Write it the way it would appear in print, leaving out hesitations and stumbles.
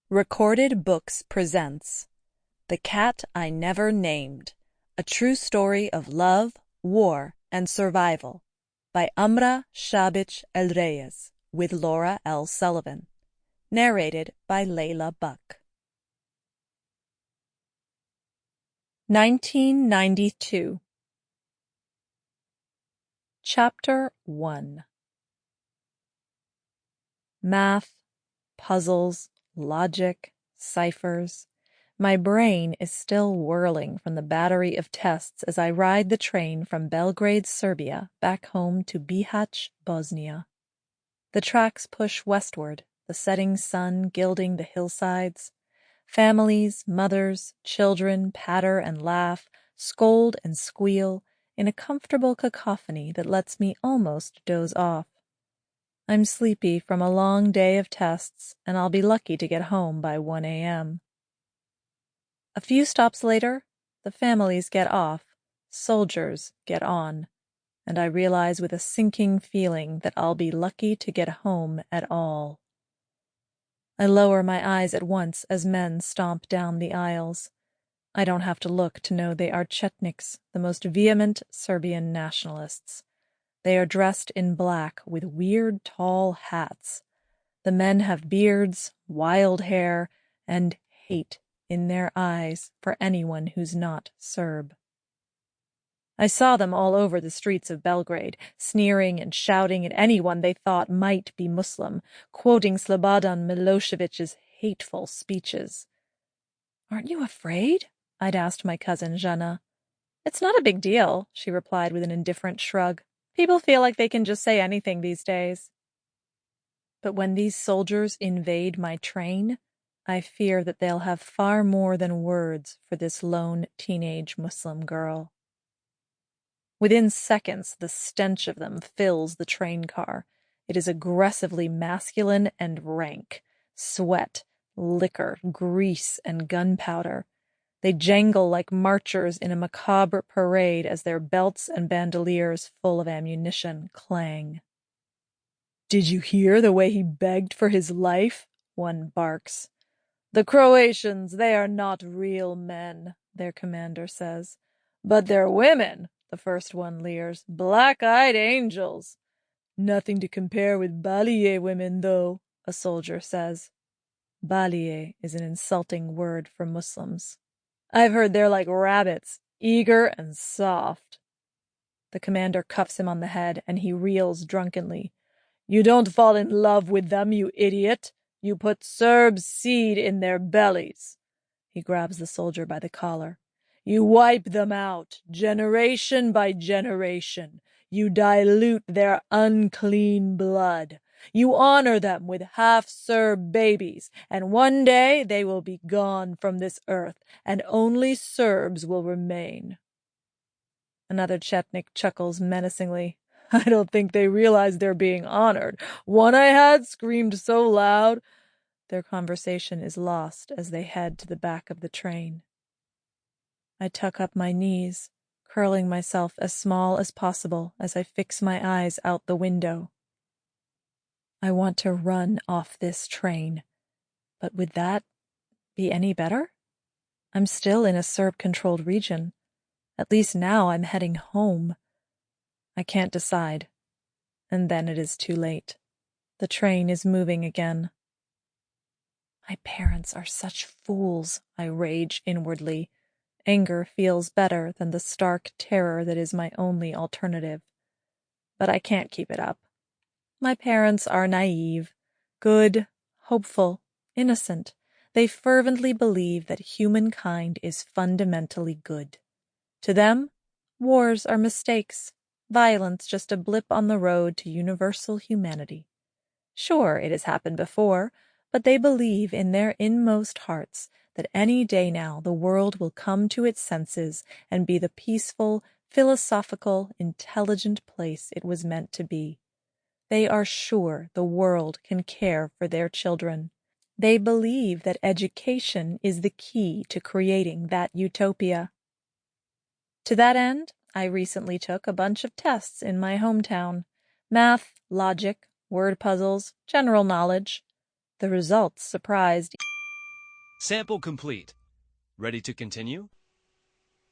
Recorded Books presents The Cat I Never Named, a true story of love, war, and survival by Amra Sabic-El-Rayess with Laura L. Sullivan. Narrated by Leila Buck. 1992. Chapter 1. Math, puzzles, logic, ciphers. My brain is still whirling from the battery of tests as I ride the train from Belgrade, Serbia, back home to Bihac, Bosnia. The tracks push westward, the setting sun gilding the hillsides. Families, mothers, children patter and laugh, scold and squeal, in a comfortable cacophony that lets me almost doze off. I'm sleepy from a long day of tests, and I'll be lucky to get home by 1 a.m. A few stops later, the families get off, soldiers get on, and I realize with a sinking feeling that I'll be lucky to get home at all. I lower my eyes at once as men stomp down the aisles. I don't have to look to know they are Chetniks, the most vehement Serbian nationalists. They are dressed in black with weird tall hats. The men have beards, wild hair, and hate in their eyes for anyone who's not Serb. I saw them all over the streets of Belgrade, sneering and shouting at anyone they thought might be Muslim, quoting Slobodan Milosevic's hateful speeches. "Aren't you afraid?" I'd asked my cousin Jana. "It's not a big deal," she replied with an indifferent shrug. "People feel like they can just say anything these days." But when these soldiers invade my train, I fear that they'll have far more than words for this lone teenage Muslim girl. Within seconds, the stench of them fills the train car. It is aggressively masculine and rank. Sweat, liquor, grease, and gunpowder. They jangle like marchers in a macabre parade as their belts and bandoliers full of ammunition clang. "Did you hear the way he begged for his life?" one barks. "The Croatians, they are not real men," their commander says. "But they're women," the first one leers. "Black-eyed angels." "Nothing to compare with Balije women, though," a soldier says. Balije is an insulting word for Muslims. "I've heard they're like rabbits, eager and soft." The commander cuffs him on the head, and he reels drunkenly. "You don't fall in love with them, you idiot. You put Serb seed in their bellies." He grabs the soldier by the collar. "You wipe them out, generation by generation. You dilute their unclean blood. You honor them with half-Serb babies, and one day they will be gone from this earth, and only Serbs will remain." Another Chetnik chuckles menacingly. "I don't think they realize they're being honored. One I had screamed so loud." Their conversation is lost as they head to the back of the train. I tuck up my knees, curling myself as small as possible as I fix my eyes out the window. I want to run off this train, but would that be any better? I'm still in a Serb-controlled region. At least now I'm heading home. I can't decide. And then it is too late. The train is moving again. My parents are such fools, I rage inwardly. Anger feels better than the stark terror that is my only alternative. But I can't keep it up. My parents are naive, good, hopeful, innocent. They fervently believe that humankind is fundamentally good. To them, wars are mistakes, violence just a blip on the road to universal humanity. Sure, it has happened before, but they believe in their inmost hearts that any day now the world will come to its senses and be the peaceful, philosophical, intelligent place it was meant to be. They are sure the world can care for their children. They believe that education is the key to creating that utopia. To that end, I recently took a bunch of tests in my hometown. Math, logic, word puzzles, general knowledge. The results surprised Sample complete. Ready to continue?